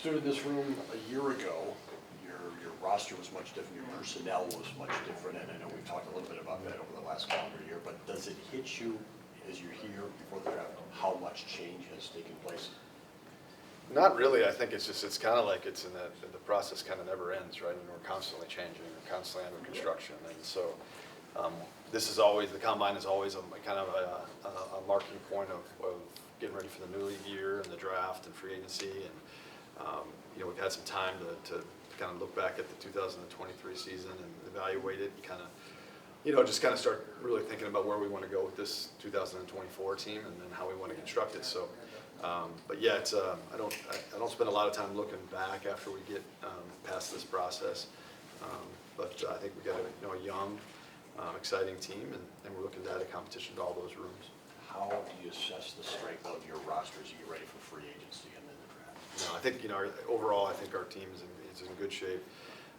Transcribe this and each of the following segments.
stood in this room a year ago, your roster was much different, your personnel was much different, and I know we've talked a little bit about that over the last calendar year, but does it hit you as you're here before the draft, how much change has taken place? Not really. I think it's kind of like it's in that the process kind of never ends, right? And we're constantly changing, we're constantly under construction, and so this is always, the combine is always a kind of a marking point of getting ready for the new league year and the draft and free agency, and we've had some time to kind of look back at the 2023 season and evaluate it, and kind of just kind of start really thinking about where we want to go with this 2024 team and then how we want to construct it. So. But yeah, it's I don't spend a lot of time looking back after we get past this process. But I think we got a young, exciting team, and we're looking to add a competition to all those rooms. How do you assess the strength of your roster as you get ready for free agency and then the draft? I think overall, I think our team is in good shape.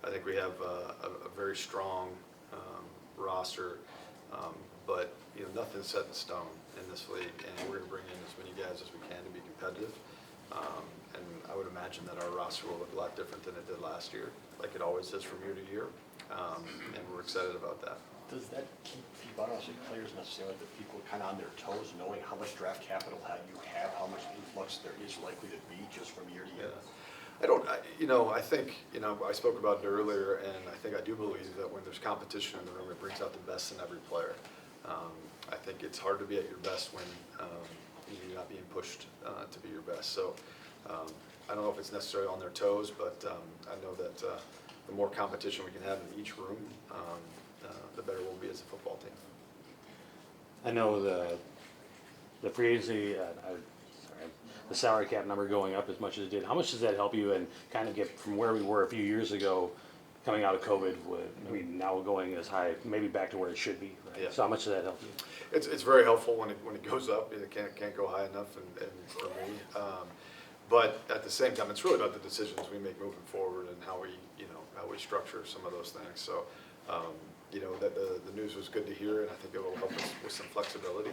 I think we have a very strong roster, but nothing's set in stone in this league, and we're going to bring in as many guys as we can to be competitive. And I would imagine that our roster will look a lot different than it did last year, like it always does from year to year, and we're excited about that. Does that keep people, I don't say players necessarily, but people kind of on their toes, knowing how much draft capital you have, how much influx there is likely to be just from year to year? I think, I spoke about it earlier, and I think I do believe that when there's competition in the room, it brings out the best in every player. I think it's hard to be at your best when you're not being pushed to be your best. So I don't know if it's necessarily on their toes, but I know that the more competition we can have in each room, the better we'll be as a football team. I know the free agency, the salary cap number going up as much as it did. How much does that help you and kind of get from where we were a few years ago, coming out of COVID, now going as high, maybe back to where it should be, right? Yeah. So how much does that help you? It's very helpful when it goes up. It can't go high enough, and for me. But at the same time, it's really about the decisions we make moving forward and how we structure some of those things. So that the news was good to hear, and I think it will help us with some flexibility,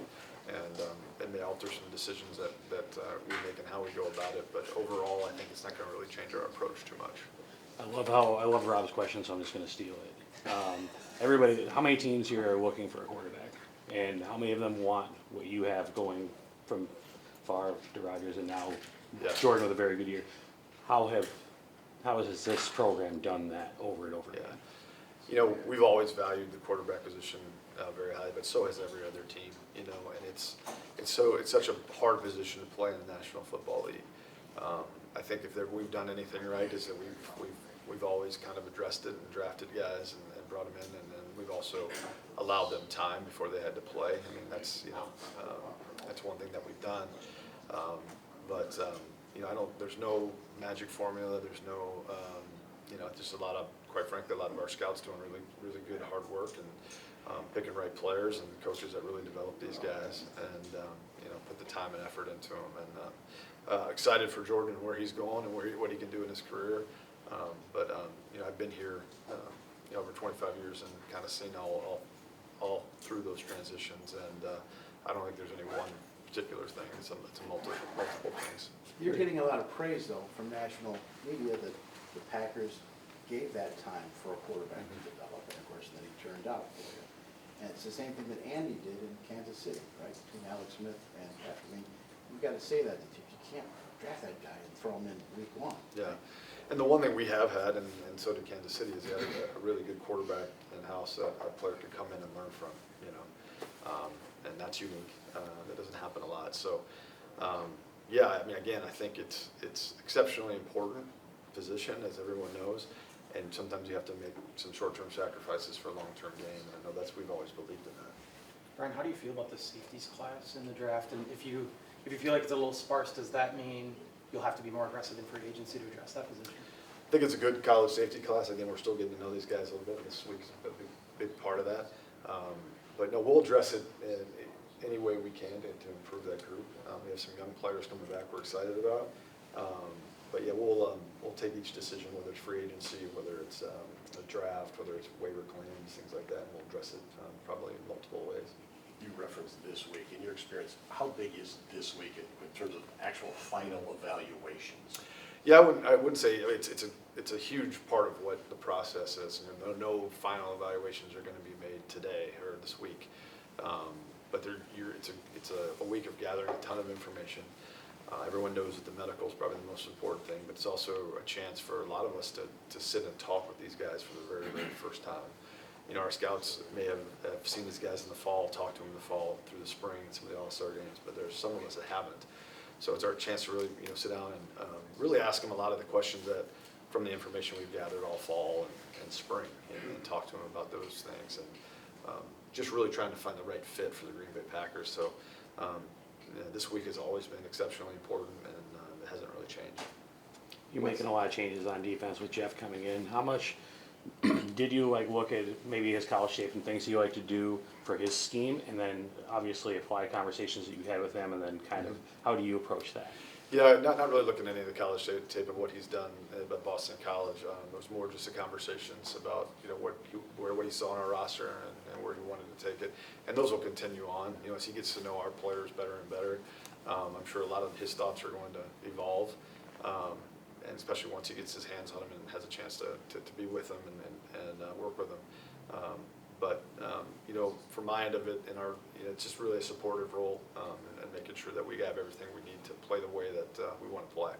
and it may alter some decisions that we make and how we go about it. But overall, I think it's not going to really change our approach too much. I love Rob's question, so I'm just going to steal it. Everybody, how many teams here are looking for a quarterback, and how many of them want what you have going from Favre to Rodgers and now Jordan with a very good year? How has this program done that over and over again? We've always valued the quarterback position very highly, but so has every other team. And it's such a hard position to play in the National Football League. I think if we've done anything right is that we've always kind of addressed it and drafted guys and brought them in, and then we've also allowed them time before they had to play. I mean, that's one thing that we've done. But there's no magic formula. There's no just quite frankly, a lot of our scouts doing really, really good hard work and picking right players and coaches that really develop these guys and put the time and effort into them. And excited for Jordan and where he's going and what he can do in his career. But I've been here over 25 years and kind of seen all through those transitions, and I don't think there's any one particular thing. It's a multiple things. You're getting a lot of praise though from national media that the Packers gave that time for a quarterback to develop, and of course then he turned out for you. And it's the same thing that Andy did in Kansas City, right? Between Alex Smith and Patrick. I mean, you've got to say that to teams. You can't draft that guy and throw him in week one. Yeah. And the one thing we have had, and so did Kansas City, is they had a really good quarterback in-house that our player could come in and learn from, and that's unique. That doesn't happen a lot. So, I mean, again, I think it's exceptionally important position, as everyone knows, and sometimes you have to make some short-term sacrifices for a long-term gain, and I know we've always believed in that. Brian, how do you feel about the safeties class in the draft? And if you feel like it's a little sparse, does that mean you'll have to be more aggressive in free agency to address that position? I think it's a good college safety class. Again, we're still getting to know these guys a little bit. This week's a big part of that. But no, we'll address it in any way we can to improve that group. We have some young players coming back we're excited about. But yeah, we'll take each decision, whether it's free agency, whether it's a draft, whether it's waiver claims, things like that, and we'll address it probably in multiple ways. You referenced this week. In your experience, how big is this week in terms of actual final evaluations? Yeah, I wouldn't say, I mean, it's a huge part of what the process is. And no final evaluations are gonna be made today or this week. But it's a week of gathering a ton of information. Everyone knows that the medical is probably the most important thing, but it's also a chance for a lot of us to sit and talk with these guys for the very, very first time. You know, our scouts may have seen these guys in the fall, talked to them in the fall, through the spring, and some of the All-Star games, but there's some of us that haven't. So it's our chance to really, sit down and really ask them a lot of the questions that, from the information we've gathered all fall and spring, and talk to them about those things, and just really trying to find the right fit for the Green Bay Packers. So this week has always been exceptionally important, and it hasn't really changed. You're making a lot of changes on defense with Jeff coming in. How much did you look at maybe his college tape and things you like to do for his scheme, and then obviously apply conversations that you had with him, and then kind of how do you approach that? Yeah, not really looking at any of the college tape of what he's done at Boston College. It was more just the conversations about what he saw on our roster and where he wanted to take it, and those will continue on. As he gets to know our players better and better, I'm sure a lot of his thoughts are going to evolve, and especially once he gets his hands on him and has a chance to be with them and work with them. From my end of it, it's just really a supportive role, and making sure that we have everything we need to play the way that we want to play.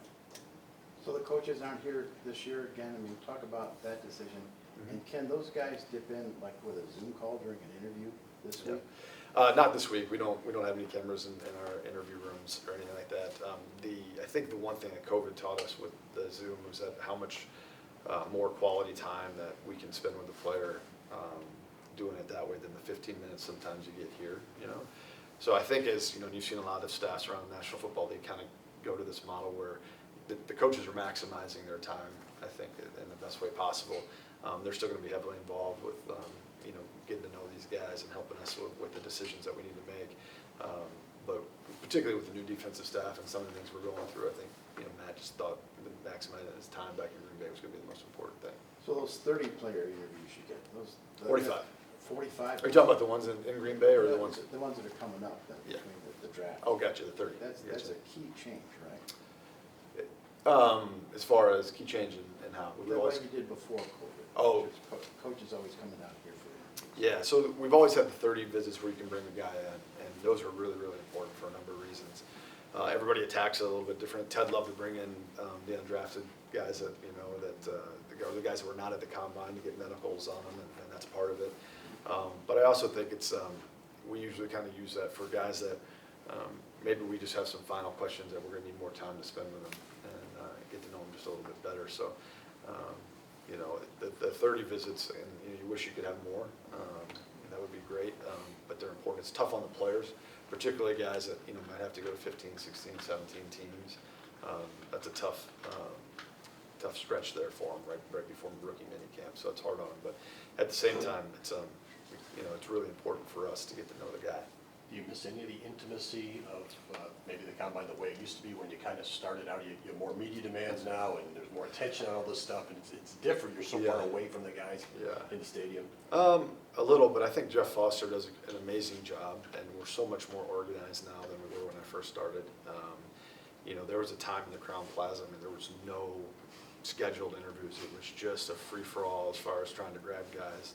So the coaches aren't here this year again. I mean, talk about that decision. Mm-hmm. And can those guys dip in with a Zoom call during an interview this week? Not this week. We don't have any cameras in our interview rooms or anything like that. I think the one thing that COVID taught us with the Zoom was that how much more quality time that we can spend with the player doing it that way than the 15 minutes sometimes you get here. So I think as you've seen a lot of staffs around the National Football League kind of go to this model where the coaches are maximizing their time, I think, in the best way possible. They're still going to be heavily involved with getting to know these guys and helping us with the decisions that we need to make. But particularly with the new defensive staff and some of the things we're going through, I think Matt just thought maximizing his time back in Green Bay was going to be the most important thing. So those 30-player interviews you get, 45. 45? Are you talking about the ones in Green Bay or the ones? The ones that are coming up then, Yeah. between the draft. Oh, gotcha, the 30. That's Gotcha. a key change, right? As far as key change and how we The way always. you did before COVID. Oh. Coaches always coming out here for interviews. Yeah, so we've always had the 30 visits where you can bring a guy in, and those are really, really important for a number of reasons. Everybody attacks it a little bit different. Ted loved to bring in the undrafted guys that the guys that were not at the combine to get medicals on them, and that's part of it. But I also think it's we usually kind of use that for guys that maybe we just have some final questions that we're going to need more time to spend with them and get to know them just a little bit better. So. The 30 visits, and you wish you could have more. That would be great, but they're important. It's tough on the players, particularly guys that might have to go to 15, 16, 17 teams. That's a tough stretch there for them right before rookie minicamp. So it's hard on them, but at the same time, it's really important for us to get to know the guy. Do you miss any of the intimacy of maybe the combine the way it used to be when you kind of started out? You have more media demands now, and there's more attention on all this stuff, and it's different. You're so far away from the guys in the stadium. A little, but I think Jeff Foster does an amazing job, and we're so much more organized now than we were when I first started. There was a time in the Crown Plaza, there was no scheduled interviews. It was just a free-for-all as far as trying to grab guys.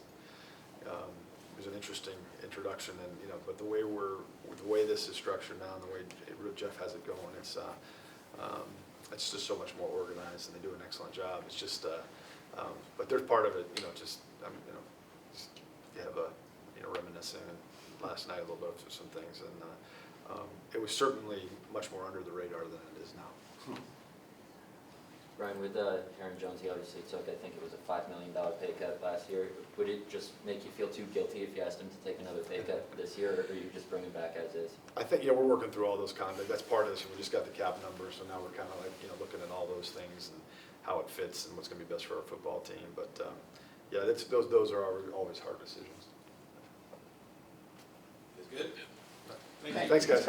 It was an interesting introduction, and but the way this is structured now, and the way Jeff has it going, it's just so much more organized, and they do an excellent job. It's just, but there's part of it, just you have reminiscing last night a little bit of some things, and it was certainly much more under the radar than it is now. Brian, with Aaron Jones, he obviously took, I think it was a $5 million pay cut last year. Would it just make you feel too guilty if you asked him to take another pay cut this year, or you just bring him back as is? I think, we're working through all those contracts. That's part of this. We just got the cap numbers, so now we're kind of looking at all those things and how it fits and what's going to be best for our football team. But those are always hard decisions. Is good? Thanks, guys.